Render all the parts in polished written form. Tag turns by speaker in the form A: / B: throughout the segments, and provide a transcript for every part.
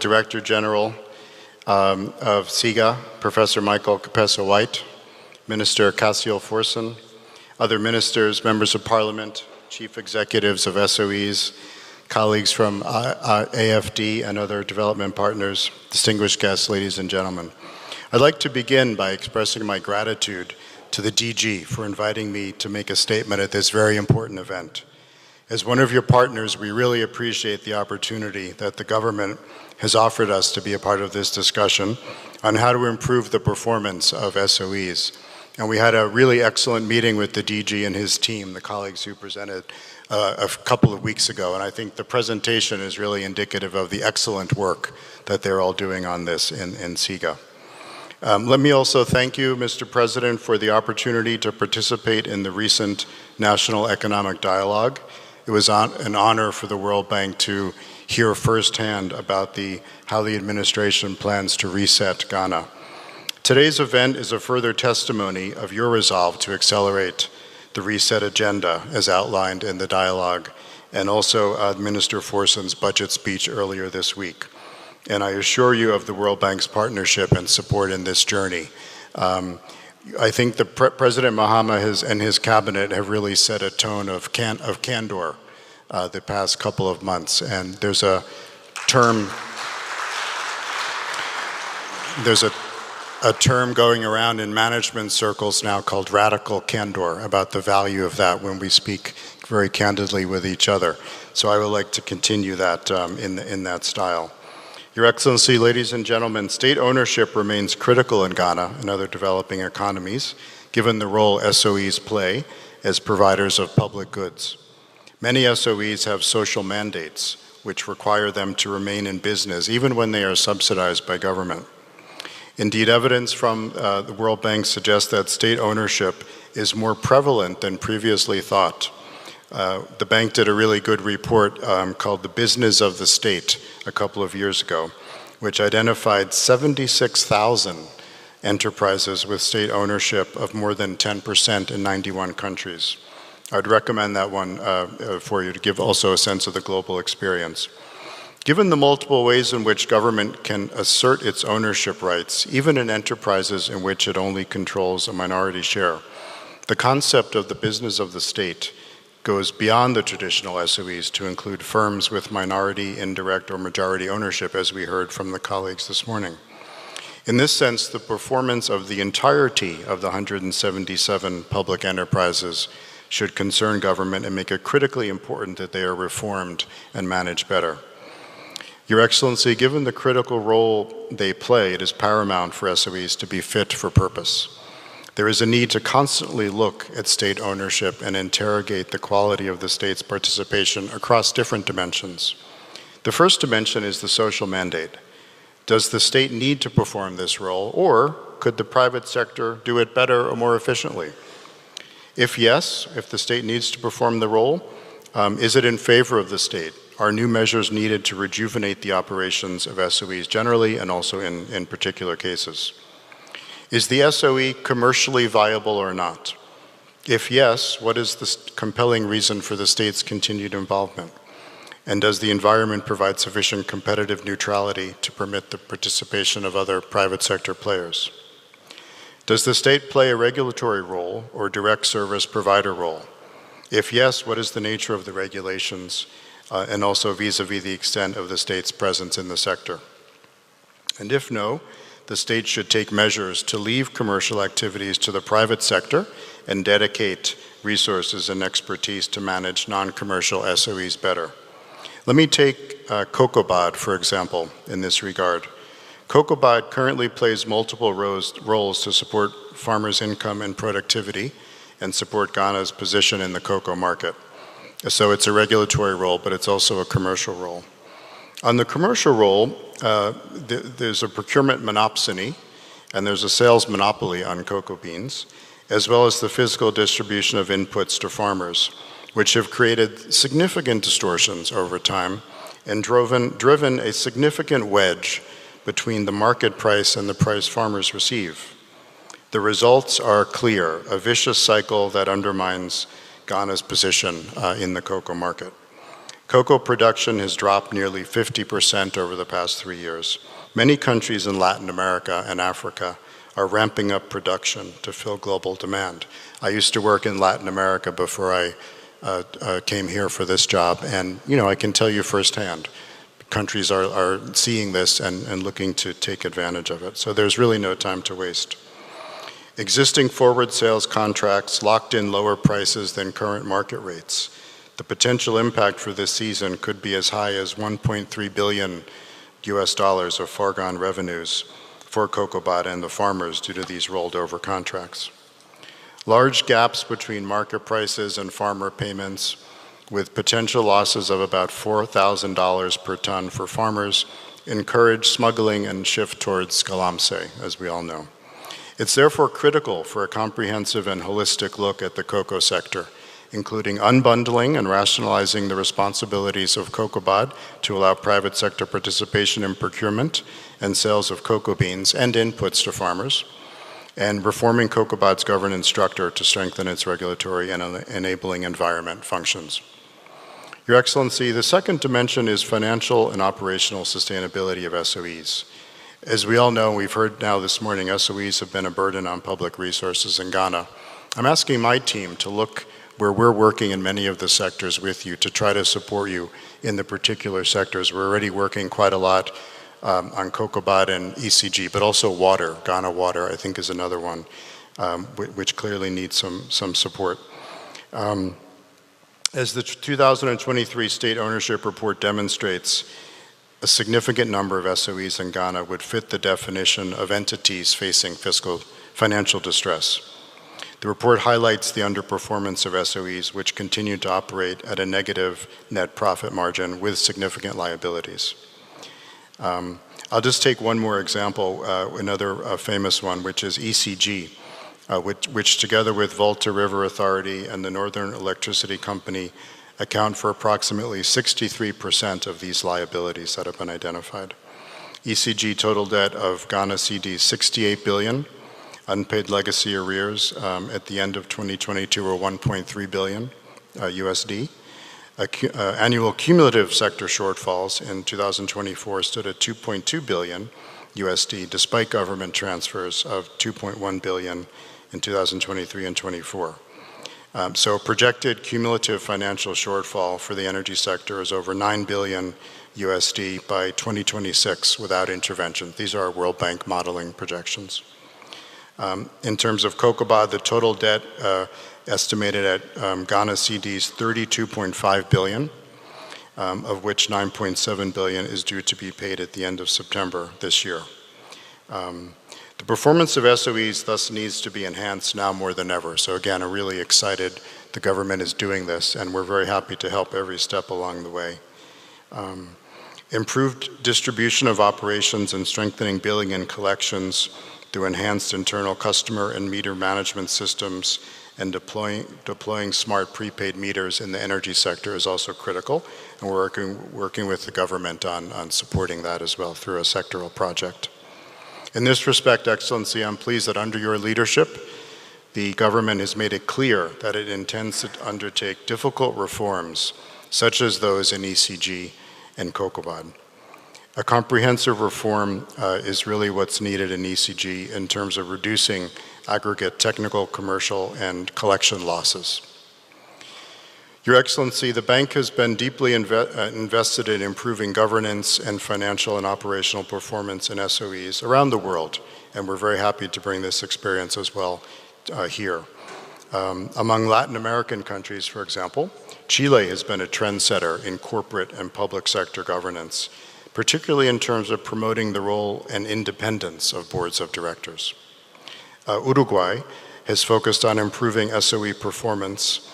A: Director General of SIGA, Professor Michael Capessa-White, Minister Cassio Forson, other ministers, members of Parliament, chief executives of SOEs, colleagues from AFD and other development partners, distinguished guests, ladies and gentlemen. I'd like to begin by expressing my gratitude to the DG for inviting me to make a statement at this very important event. As one of your partners, we really appreciate the opportunity that the government has offered us to be a part of this discussion on how to improve the performance of SOEs. And we had a really excellent meeting with the DG and his team, the colleagues who presented a couple of weeks ago. And I think the presentation is really indicative of the excellent work that they're all doing on this in SIGA. Let me also thank you, Mr. President, for the opportunity to participate in the recent National Economic Dialogue. It was an honor for the World Bank to hear firsthand about how the administration plans to reset Ghana. Today's event is a further testimony of your resolve to accelerate the reset agenda as outlined in the dialogue, and also Minister Forson's budget speech earlier this week. And I assure you of the World Bank's partnership and support in this journey. I think President Mahama and his cabinet have really set a tone of candor the past couple of months. And there's a term going around in management circles now called radical candor, about the value of that when we speak very candidly with each other. So I would like to continue that in that style. Your Excellency, ladies and gentlemen, state ownership remains critical in Ghana and other developing economies, given the role SOEs play as providers of public goods. Many SOEs have social mandates, which require them to remain in business, even when they are subsidized by government. Indeed, evidence from the World Bank suggests that state ownership is more prevalent than previously thought. The bank did a really good report called The Business of the State a couple of years ago, which identified 76,000 enterprises with state ownership of more than 10% in 91 countries. I'd recommend that one for you to give also a sense of the global experience. Given the multiple ways in which government can assert its ownership rights, even in enterprises in which it only controls a minority share, the concept of the business of the state goes beyond the traditional SOEs to include firms with minority, indirect, or majority ownership, as we heard from the colleagues this morning. In this sense, the performance of the entirety of the 177 public enterprises should concern government and make it critically important that they are reformed and managed better. Your Excellency, given the critical role they play, it is paramount for SOEs to be fit for purpose. There is a need to constantly look at state ownership and interrogate the quality of the state's participation across different dimensions. The first dimension is the social mandate. Does the state need to perform this role, or could the private sector do it better or more efficiently? If yes, if the state needs to perform the role, is it in favor of the state? Are new measures needed to rejuvenate the operations of SOEs generally and also in particular cases? Is the SOE commercially viable or not? If yes, what is the compelling reason for the state's continued involvement? And does the environment provide sufficient competitive neutrality to permit the participation of other private sector players? Does the state play a regulatory role or direct service provider role? If yes, what is the nature of the regulations and also vis-a-vis the extent of the state's presence in the sector? And if no, the state should take measures to leave commercial activities to the private sector and dedicate resources and expertise to manage non-commercial SOEs better. Let me take COCOBOD, for example, in this regard. COCOBOD currently plays multiple roles to support farmers' income and productivity and support Ghana's position in the cocoa market. So it's a regulatory role, but it's also a commercial role. On the commercial role, there's a procurement monopsony, and there's a sales monopoly on cocoa beans, as well as the physical distribution of inputs to farmers, which have created significant distortions over time and driven a significant wedge between the market price and the price farmers receive. The results are clear, a vicious cycle that undermines Ghana's position in the cocoa market. Cocoa production has dropped nearly 50% over the past 3 years. Many countries in Latin America and Africa are ramping up production to fill global demand. I used to work in Latin America before I came here for this job, and I can tell you firsthand, countries are seeing this and looking to take advantage of it. So there's really no time to waste. Existing forward sales contracts locked in lower prices than current market rates. The potential impact for this season could be as high as $1.3 billion of foregone revenues for COCOBOT and the farmers due to these rolled over contracts. Large gaps between market prices and farmer payments, with potential losses of about $4,000 per ton for farmers, encourage smuggling and shift towards galamsey, as we all know. It's therefore critical for a comprehensive and holistic look at the cocoa sector, including unbundling and rationalizing the responsibilities of COCOBOT to allow private sector participation in procurement and sales of cocoa beans and inputs to farmers, and reforming COCOBOT's governance structure to strengthen its regulatory and enabling environment functions. Your Excellency, the second dimension is financial and operational sustainability of SOEs. As we all know, we've heard now this morning, SOEs have been a burden on public resources in Ghana. I'm asking my team to look where we're working in many of the sectors with you to try to support you in the particular sectors. We're already working quite a lot on COCOBOT and ECG, but also water. Ghana Water, I think, is another one, which clearly needs some support. As the 2023 State Ownership Report demonstrates, a significant number of SOEs in Ghana would fit the definition of entities facing financial distress. The report highlights the underperformance of SOEs, which continue to operate at a negative net profit margin with significant liabilities. I'll just take one more example, another famous one, which is ECG, which together with Volta River Authority and the Northern Electricity Company account for approximately 63% of these liabilities that have been identified. ECG total debt of Ghana cedi 68 billion, unpaid legacy arrears at the end of 2022 were 1.3 billion USD. Annual cumulative sector shortfalls in 2024 stood at 2.2 billion USD, despite government transfers of 2.1 billion in 2023 and 24. So projected cumulative financial shortfall for the energy sector is over 9 billion USD by 2026 without intervention. These are our World Bank modeling projections. In terms of COCOBOT, the total debt estimated at Ghana cedi's 32.5 billion, of which 9.7 billion is due to be paid at the end of September this year. The performance of SOEs thus needs to be enhanced now more than ever. So again, I'm really excited the government is doing this, and we're very happy to help every step along the way. Improved distribution of operations and strengthening billing and collections through enhanced internal customer and meter management systems and deploying smart prepaid meters in the energy sector is also critical, and we're working with the government on supporting that as well through a sectoral project. In this respect, Excellency, I'm pleased that under your leadership, the government has made it clear that it intends to undertake difficult reforms, such as those in ECG and COCOBOT. A comprehensive reform is really what's needed in ECG in terms of reducing aggregate technical, commercial, and collection losses. Your Excellency, the bank has been deeply invested in improving governance and financial and operational performance in SOEs around the world, and we're very happy to bring this experience as well here. Among Latin American countries, for example, Chile has been a trendsetter in corporate and public sector governance, particularly in terms of promoting the role and independence of boards of directors. Uruguay has focused on improving SOE performance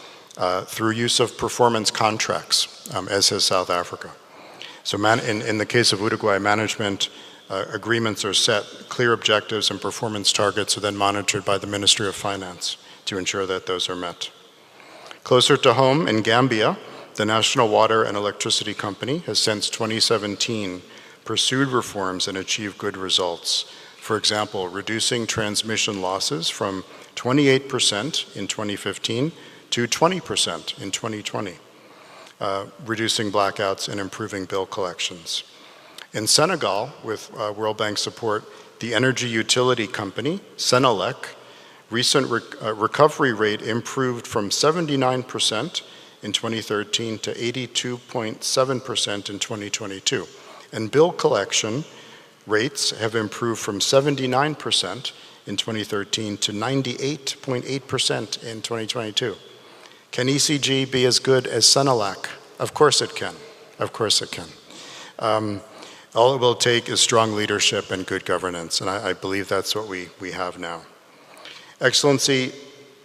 A: through use of performance contracts, as has South Africa. So in the case of Uruguay, management agreements are set, clear objectives and performance targets are then monitored by the Ministry of Finance to ensure that those are met. Closer to home, in Gambia, the National Water and Electricity Company has since 2017 pursued reforms and achieved good results. For example, reducing transmission losses from 28% in 2015 to 20% in 2020. reducing blackouts and improving bill collections. In Senegal, with World Bank support, the energy utility company, Senelec, recent recovery rate improved from 79% in 2013 to 82.7% in 2022. And bill collection rates have improved from 79% in 2013 to 98.8% in 2022. Can ECG be as good as Senelec? Of course it can. Of course it can. All it will take is strong leadership and good governance, and I believe that's what we have now. Excellency,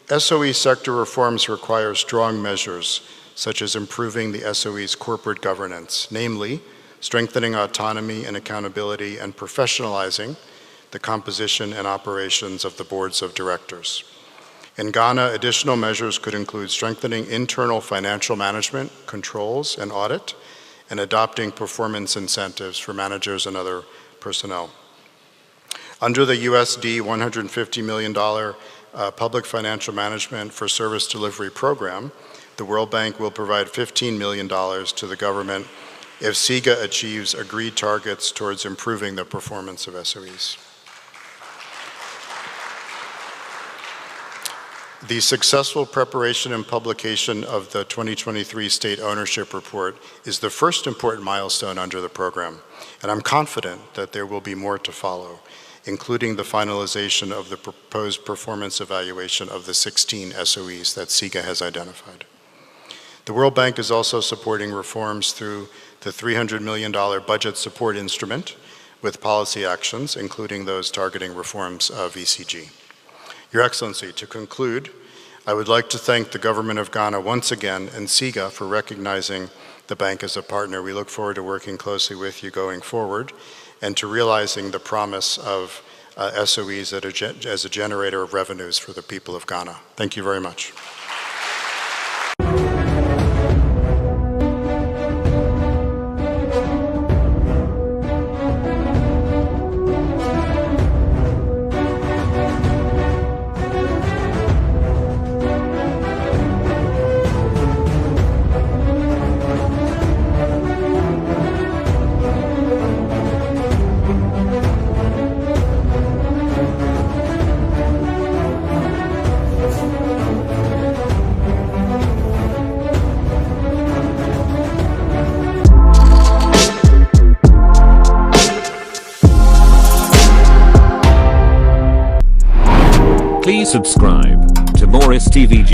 A: SOE sector reforms require strong measures, such as improving the SOE's corporate governance, namely, strengthening autonomy and accountability and professionalizing the composition and operations of the boards of directors. In Ghana, additional measures could include strengthening internal financial management, controls, and audit, and adopting performance incentives for managers and other personnel. Under the USD $150 million Public Financial Management for Service Delivery Program, the World Bank will provide $15 million to the government if SIGA achieves agreed targets towards improving the performance of SOEs. The successful preparation and publication of the 2023 State Ownership Report is the first important milestone under the program, and I'm confident that there will be more to follow, including the finalization of the proposed performance evaluation of the 16 SOEs that SIGA has identified. The World Bank is also supporting reforms through the $300 million budget support instrument with policy actions, including those targeting reforms of ECG. Your Excellency, to conclude, I would like to thank the Government of Ghana once again and SIGA for recognizing the bank as a partner. We look forward to working closely with you going forward and to realizing the promise of SOEs as a generator of revenues for the people of Ghana. Thank you very much.
B: Please subscribe to Morris TV.